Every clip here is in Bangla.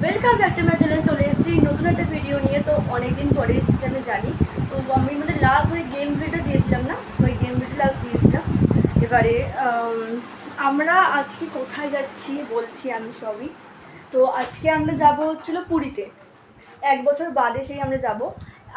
Welcome back to my channel. চলে এসেছি নতুন একটা ভিডিও নিয়ে। তো অনেকদিন পরে এসেছি আমি জানি। তো আমি লাস্ট ওই গেম ভিডিও দিয়েছিলাম না, ওই গেম ভিডিও লাস্ট দিয়েছিলাম। এবারে আমরা আজকে কোথায় যাচ্ছি বলছি আমি সবই। তো আজকে আমরা যাব হচ্ছিলো পুরীতে। 1 বছর বাদে সেই আমরা যাব।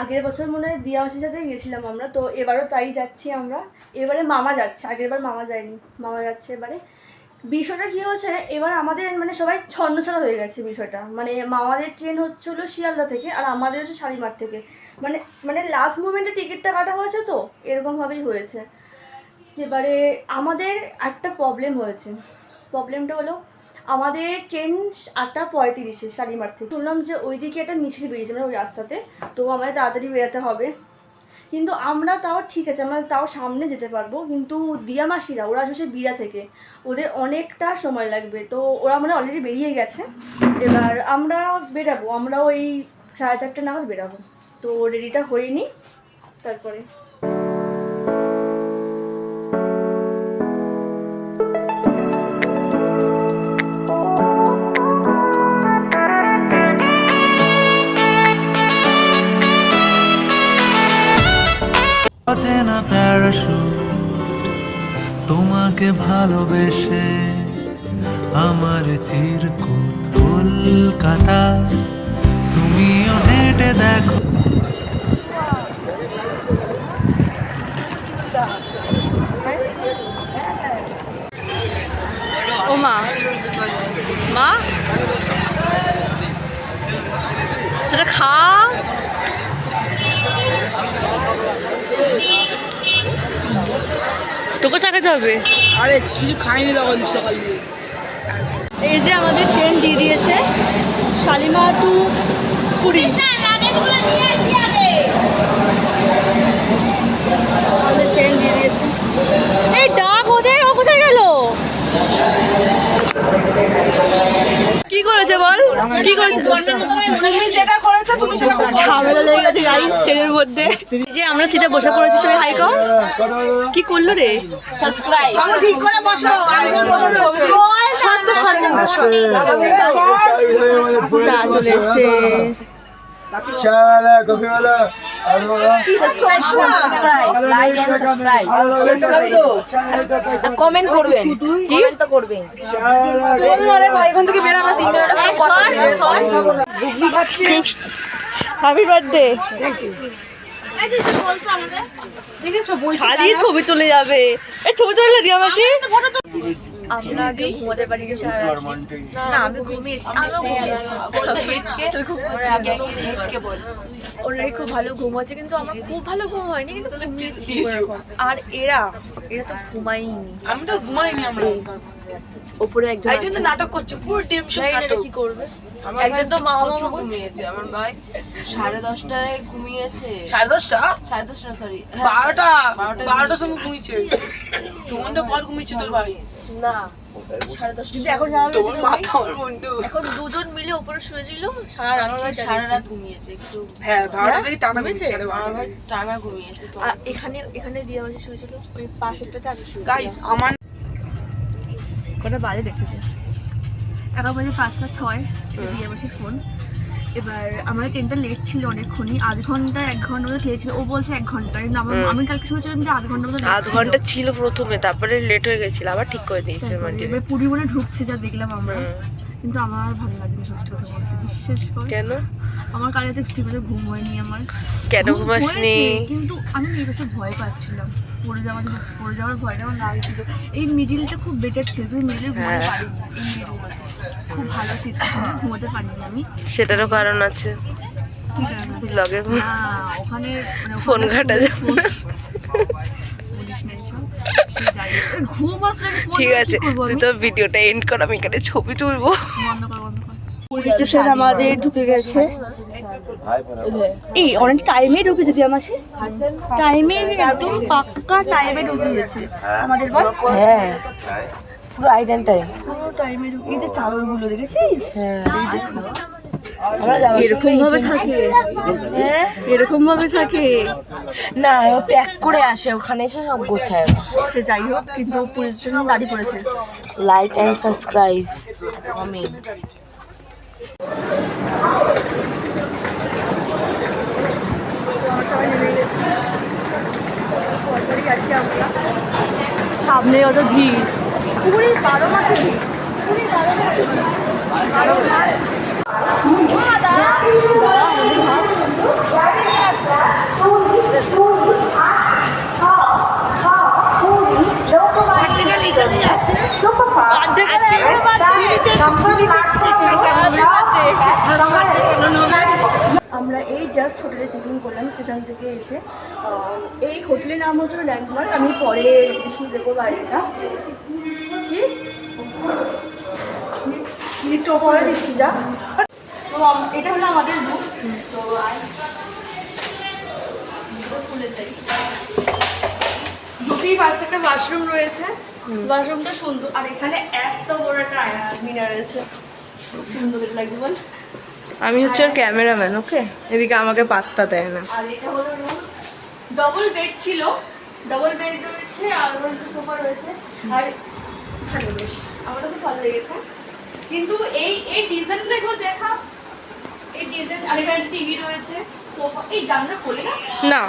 আগের বছর মনে হয় দিয়া মাসির সাথে গেছিলাম আমরা, তো এবারও তাই যাচ্ছি আমরা। এবারে মামা যাচ্ছে, আগের বার মামা যায়নি, মামা যাচ্ছে এবারে। বিষয়টা কী হচ্ছে, এবার আমাদের সবাই ছন্নছাড়া হয়ে গেছে বিষয়টা। মামাদের ট্রেন হচ্ছিলো শিয়ালদা থেকে, আর আমাদের হচ্ছে শালিমার থেকে। লাস্ট মোমেন্টে টিকিটটা কাটা হয়েছে, তো এরকমভাবেই হয়েছে। এবারে আমাদের একটা প্রবলেম হয়েছে। প্রবলেমটা হলো, আমাদের ট্রেন 8:35 শালিমার থেকে। শুনলাম যে ওইদিকে একটা মিছিল বেরিয়েছে ওই রাস্তাতে, তো আমাদের তাড়াতাড়ি বেরোতে হবে। কিন্তু আমরা তাও ঠিক আছে, আমরা তাও সামনে যেতে পারবো, কিন্তু দিয়া মাসিরা ওরা আসছে বিড়া থেকে, ওদের অনেকটা সময় লাগবে। তো ওরা অলরেডি বেরিয়ে গেছে। এবার আমরা বেরাবো, আমরা ওই 4:30 নাগাদ বেরাবো। তো রেডিটা হয়ে নিই তারপরে। অচেনা প্যারাশুট তোমাকে ভালোবেসে আমার চিরকুট কলকাতা, তুমিও হেঁটে দেখো। ও মা, মা তোরা খা। তোকে চাকাতে হবে। আরে কিছু খাইনি তখন সকাল দিয়ে। এই যে আমাদের ট্রেন দিয়ে দিয়েছে শালিমার টু পুরী। আমাদের ট্রেন দিয়ে দিয়েছে। এই ডাক ওদের, ও কোথায় গেল? কি করেছে বল, কি করেছে? তুমি যেটা করেছো তুমি সেটা ঝামেলা লেগে গেছে গাইস ট্রেনের মধ্যে। যে আমরা সিটে বসে পড়েছি, সবাই হাই কর। কি করলো রে? সাবস্ক্রাইব বাবু ঠিক করে বসো। আমি বসো শর্ত চা চলে এসছে। কমেন্ট করবেন, কি তো করবেন। এখান থেকে বের আমরা ঘুগনি খাচ্ছি। Happy birthday. খালি ছবি তুলে যাবে। এই ছবি তুলে দিয়া মাসি। আমরা আগে ঘুমাতে পারি সারা রাত। না আমি ঘুমিয়েছি, ওরাই খুব ভালো ঘুম হয়েছে, কিন্তু আমার খুব ভালো ঘুম হয়নি, কিন্তু ঘুমিয়েছি ওরকম। আর এরা তো ঘুমাইনি। আমি তো ঘুমাইনি। আমরা ওপরে একজন নাটক করছে, পুরো টেনশন নাটক। কি করবে? একজন তো মামা ঘুমিয়েছে, আমার ভাই 10:30টায় ঘুমিয়েছে। 10:30টা? 10:30 না, সরি 12টার সময় ঘুমিয়েছে। 2 ঘন্টা পর ঘুমিয়েছে তোর ভাই। না 10:30 এখন তোমার মাথা আমার বন্ধু। এখন দুজন মিলে উপরে শুয়েছিল, সারা রাত ঘুমিয়েছে একটু। হ্যাঁ 12টা থেকে টানা ঘুমিয়েছে, 12টা টানা ঘুমিয়েছে। তো এখানে দিয়া বসে শুয়েছিল, ওই পাশেরটাতে আগে শুয়েছিল। গাইস আমার কটা বাজে দেখতে চাই, 11 বাজে 5:06 দিয়া বসে ফোন। এবার আমাদের ট্রেনটা লেট ছিল অনেকক্ষণই, আধ ঘন্টা 1 ঘন্টা মতো লেট ছিল। ও বলছে 1 ঘন্টা, কিন্তু আমি কালকে শুনেছিলাম যে আধ ঘন্টা মতো। আধ ঘন্টা ছিল প্রথমে, তারপরে লেট হয়ে গেছিল, আবার ঠিক করে দিয়েছে। এবার পুরী মনে ঢুকছে যা দেখলাম আমরা, কিন্তু আমার আর ভালো লাগেনি সত্যি কথা বলতে, বিশ্বাস কর। কেন? আমার কাল রাতে ঠিক করে ঘুম হয়নি আমার। কেন ঘুমাসনি? কিন্তু আমি এই বছর ভয় পাচ্ছিলাম, পড়ে যাওয়ার ভয়টা আমার লাগছিল। এই মিডিলটা খুব বেটার ছিল, কিন্তু মিডিল ঘুমাতে পারি, এই মিডিলটাতে খুব ভালো ছিল, ঘুমাতে পারিনি আমি। সেটারও কারণ আছে, লগে ওখানে ফোন ঘাটা যাবে। ঘুম আসলে ঠিক আছে, তুই তো ভিডিওটা এন্ড কর, আমি এখানে ছবি তুলবো। পুলিশ স্টেশন আমাদের ঢুকে গেছে। এই অনেক টাইমে ঢুকেছে দিয়া মাসি, টাইমে একদম পাক্কা টাইমে ঢুকে গেছে আমাদের। হ্যাঁ পুরো আইডেন্ট টাইম, পুরো টাইমে ঢুকে। এই যে চাদরগুলো দেখেছিস? এরকম ভাবে থাকে, এরকম ভাবে থাকে না ও প্যাক করে আসে, ওখানে এসে সব গোছায়। সে যাই হোক, কিন্তু পুলিশ স্টেশন দাঁড়িয়ে পড়েছে। Like and subscribe comment. আছি আমরা। সামনে অত ভিড়, পুরী 12 মাসে ভিড়, পুরী 12 মাস। আমরা এই জাস্ট হোটেলে চেক ইন করলাম স্টেশন থেকে এসে। এই হোটেলের নাম হচ্ছে ল্যান্ডমার্ক। আমি পরে দেখিয়ে দেবো বাড়িটা কি পরে দিচ্ছি যা। তো এটা হলো আমাদের রুম। তো খুলে যাই, ঢুকেই ফার্স্ট একটা ওয়াশরুম রয়েছে। ওয়াশরুমটা সুন্দর, আর এখানে এত বড় একটা আয়না রয়েছে, খুব সুন্দর লাগছে বল। আমি হচ্ছে ওর ক্যামেরাম্যান, ওকে? এদিকে আমাকে পাত্তা দেয় না। আর এটা হলো রুম, ডবল বেড ছিল, ডবল বেড রয়েছে, আর সোফা রয়েছে। আর ভালো, বেশ আমার খুব ভালো লেগেছে। কিন্তু এই ডিজাইনটা একবার দেখা, এই ডিজাইন। আর এখানে টিভি রয়েছে, সোফা। এই জানলা খোলে না? না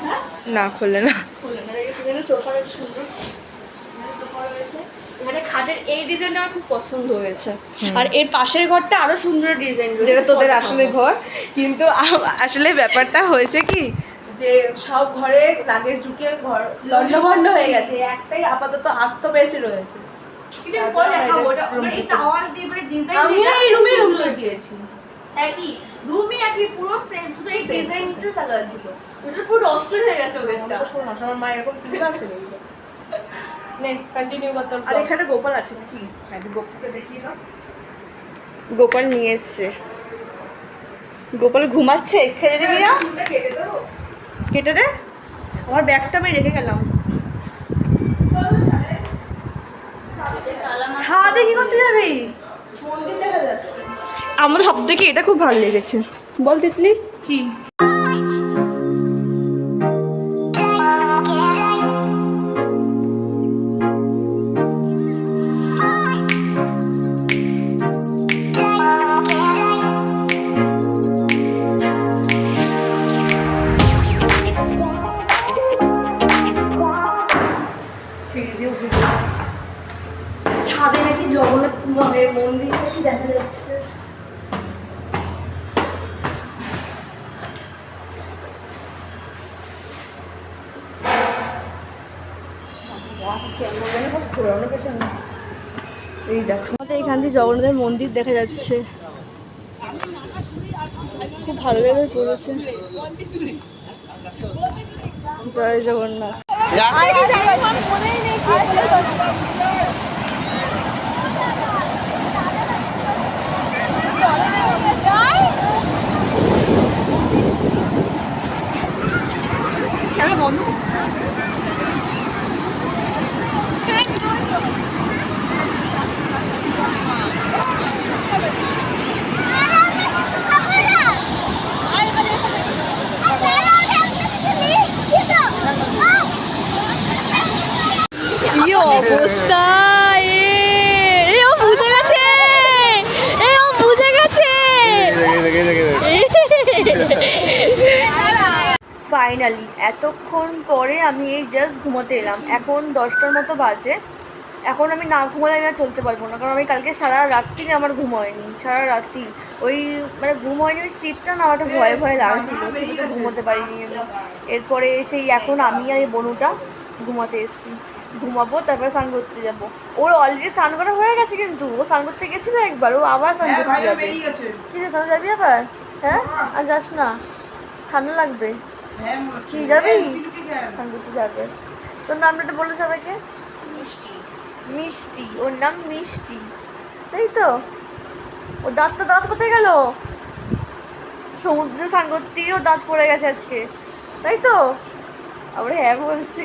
হ্যাঁ, না খোলে না। খোলে না। এখানে সোফা রয়েছে, সুন্দর সোফা রয়েছে। এখানে খাটের এই ডিজাইনটা আমার খুব পছন্দ হয়েছে। আর এর পাশের ঘরটা আরো সুন্দর ডিজাইন রয়েছে, যেটা তোদের আসলে ঘর, কিন্তু আসলে ব্যাপারটা হয়েছে কি যে সব ঘরে লাগেজ ঢুকিয়ে ঘর লন্ডভন্ড হয়ে গেছে, একটাই আপাতত আস্ত বেশি রয়েছে। কিন্তু আমি পরে দেখাবো ওটা। মানে এই টাওয়ার দিয়ে মানে ডিজাইন, আমি এই রুমটা দিয়েছি, একই রুমই, একই পুরো সেম, শুধু এই ডিজাইনটা আলাদা ছিল। ওটা পুরো নষ্ট হয়ে গেছে ওদেরটা। আমার মা এরকম কিভাবে ফেলে দিল। নে কন্টিনিউ করতে। আর এখানে গোপাল আছে নাকি? হ্যাঁ, গোপালকে দেখিয়ে দাও। গোপাল নিয়ে এসছে, গোপাল ঘুমাচ্ছে। খেতে দিবি না? কেটে দেবো। কেটে দে, আমার ব্যাগটা আমি রেখে গেলাম। ছাদে কি করতে যাবি? মন্দির দেখা যাচ্ছে। আমার সব থেকে এটা খুব ভালো লেগেছে। বল তিতলি কি? ছাদে নাকি জগন্নাথ মানে মন্দির নাকি দেখা যাচ্ছে। এই দেখো আমাদের এখান দিয়ে জগন্নাথের মন্দির দেখা যাচ্ছে, খুব ভালো লাগে পড়েছে। জয় জগন্নাথ। বন্ধ কি অবস্থা! ও বুঝে গেছে, ও বুঝে গেছে। ফাইনালি এতক্ষণ পরে আমি এই জাস্ট ঘুমোতে এলাম। এখন 10টার মতো বাজে। এখন আমি না ঘুমালে আমি আর চলতে পারবো না, কারণ আমি কালকে সারা রাত্রি আমার ঘুম হয়নি, সারা রাত্রি ওই মানে ঘুম হয়নি। ওই সিটটা না আমার ভয়ে ভয়ে লাগছিল, ঘুমোতে পারিনি আমি। এরপরে সেই এখন আমি আর এই বনুটা ঘুমাতে এসেছি, ঘুমাবো, তারপরে স্নান করতে যাবো। ওর অলরেডি স্নান করা হয়ে গেছে, কিন্তু ও স্নান করতে গেছিলো একবার, ও আবার স্নান করতে যাবে। কি রে, স্নান যাবি আবার? হ্যাঁ, আর যাস না, ঠান্ডা লাগবে। কি যাবি? স্নান করতে যাবে। তোর নামটা বললো সবাইকে? মিষ্টি, ওর নাম মিষ্টি, তাই তো? ওর দাঁত কোথায় গেল? সমুদ্রে স্নান করতে গিয়ে ওর দাঁত পড়ে গেছে আজকে, তাই তো? আবার হ্যাঁ বলছি।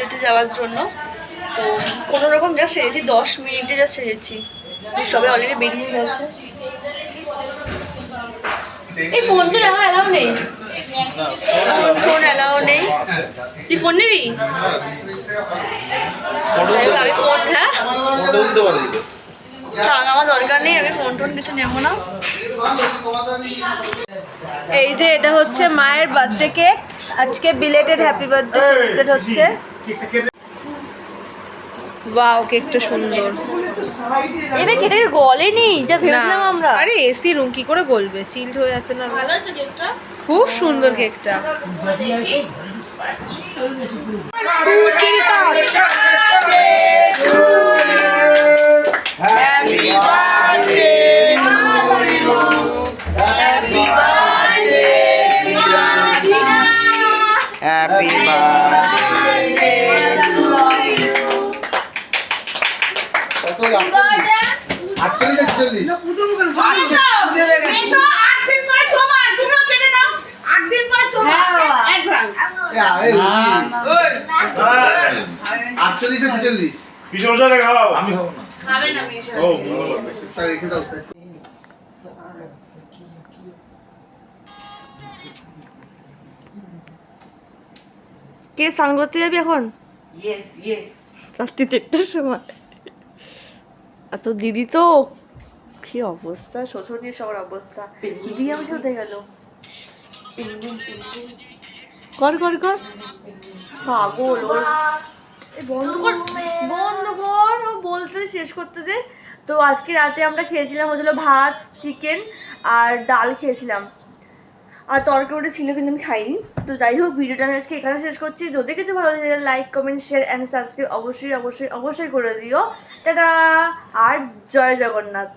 দিতে যাওয়ার জন্য। তো কোনো রকম যা সেরেছি 10 মিনিটে যা সেরেছি, সবাই অলরেডি বেরিয়ে গেছে। এই ফোন তো নেওয়া অ্যালাউ নেই, ফোন অ্যালাউ নেই। তুই ফোন নিবি? আমি ফোন, হ্যাঁ থাক, আমার দরকার নেই, আমি ফোন টোন কিছু নেবো না। এই যে এটা হচ্ছে মায়ের বার্থডে কেক, আজকে বিলেটেড হ্যাপি বার্থডে সেলিব্রেট হচ্ছে। ওয়াও, কেকটা সুন্দর। এবার কেকটা গলেনি যা ভেবেছিলাম আমরা। আরে এসি রুম কি করে গলবে, চিল্ড হয়ে আছে না। ভালো আছে কেকটা, খুব সুন্দর কেকটা। Happy birthday to you, happy birthday happy birthday to you. কে স্নান করতে যাবি এখন? ইয়েস ইয়েস, রাত্রি 1টার সময়। আর তো দিদি তো কি অবস্থা, শ্বশুরের সবার অবস্থা। দিদি আমার সাথে গেল, কর কর কর পাগল ওর। বন্ধ কর বন্ধ কর, ও বলতে শেষ করতে দে। তো আজকে রাতে আমরা খেয়েছিলাম হচ্ছিল ভাত, চিকেন আর ডাল খেয়েছিলাম, আর তরকারি ছিল কিন্তু আমি খাইনি। তো যাই হোক, ভিডিওটা আমি আজকে এখানে শেষ করছি। যদি কিছু ভালো লাগে like comment share and subscribe অবশ্যই অবশ্যই অবশ্যই করে দিও। টাটা, আর জয় জগন্নাথ।